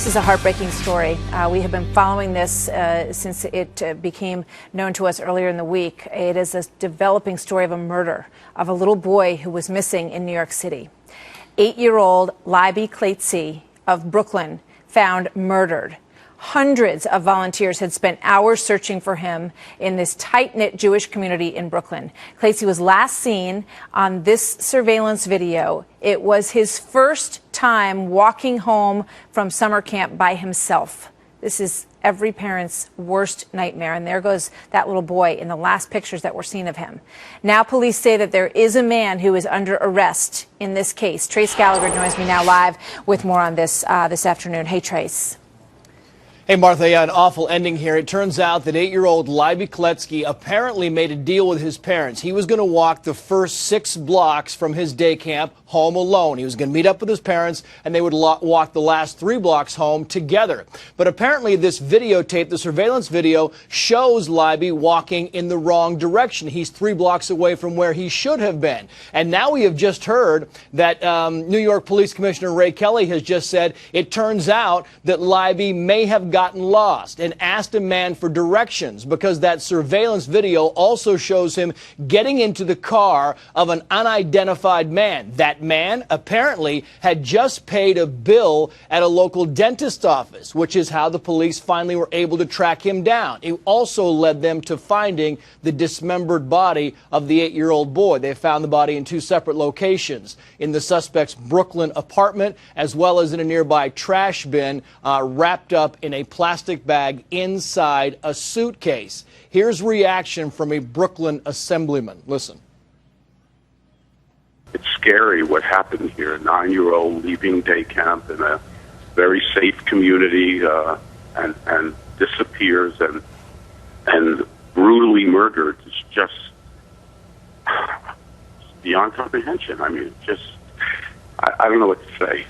This is a heartbreaking story. We have been following this since it became known to us earlier in the week. It is a developing story of a murder of a little boy who was missing in New York City. 8-year-old Libby Clates of Brooklyn found murdered. Hundreds of volunteers had spent hours searching for him in this tight-knit Jewish community in Brooklyn. Clates was last seen on this surveillance video. It was his first time walking home from summer camp by himself. This is every parent's worst nightmare. And there goes that little boy in the last pictures that we're seeing of him. Now police say that there is a man who is under arrest in this case. Trace Gallagher joins me now live with more on this this afternoon. Hey, Trace. Hey, Martha, an awful ending here. It turns out that 8-year-old Libby Clates apparently made a deal with his parents. He was going to walk the first 6 blocks from his day camp home alone. He was going to meet up with his parents, and they would walk the last 3 blocks home together. But apparently this videotape, the surveillance video, shows Libby walking in the wrong direction. He's 3 blocks away from where he should have been. And now we have just heard that New York Police Commissioner Ray Kelly has just said it turns out that Libby may have gotten lost and asked a man for directions because that surveillance video also shows him getting into the car of an unidentified man. That man apparently had just paid a bill at a local dentist office, which is how the police finally were able to track him down. It also led them to finding the dismembered body of the 8-year-old boy. They found the body in 2 separate locations, in the suspect's Brooklyn apartment as well as in a nearby trash bin, wrapped up in a plastic bag inside a suitcase. Here's reaction from a Brooklyn assemblyman. Listen. It's scary what happened here. A 9-year-old leaving day camp in a very safe community and disappears and brutally murdered. It's just beyond comprehension. I mean, I don't know what to say.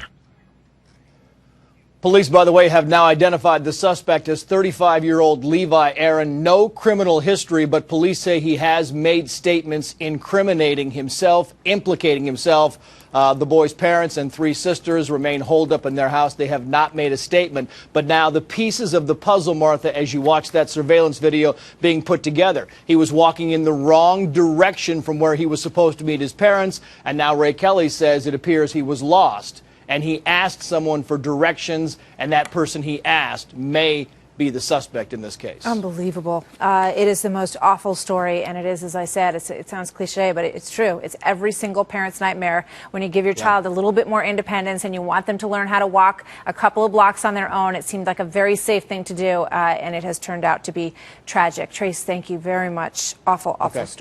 Police, by the way, have now identified the suspect as 35-year-old Levi Aaron. No criminal history, but police say he has made statements incriminating himself, implicating himself. The boy's parents and 3 sisters remain holed up in their house. They have not made a statement. But now the pieces of the puzzle, Martha, as you watch that surveillance video being put together. He was walking in the wrong direction from where he was supposed to meet his parents. And now Ray Kelly says it appears he was lost. And he asked someone for directions, and that person he asked may be the suspect in this case. Unbelievable. It is the most awful story, and it is, as I said, it sounds cliche, but it's true. It's every single parent's nightmare when you give your child a little bit more independence and you want them to learn how to walk a couple of blocks on their own. It seemed like a very safe thing to do, and it has turned out to be tragic. Trace, thank you very much. Awful, awful story.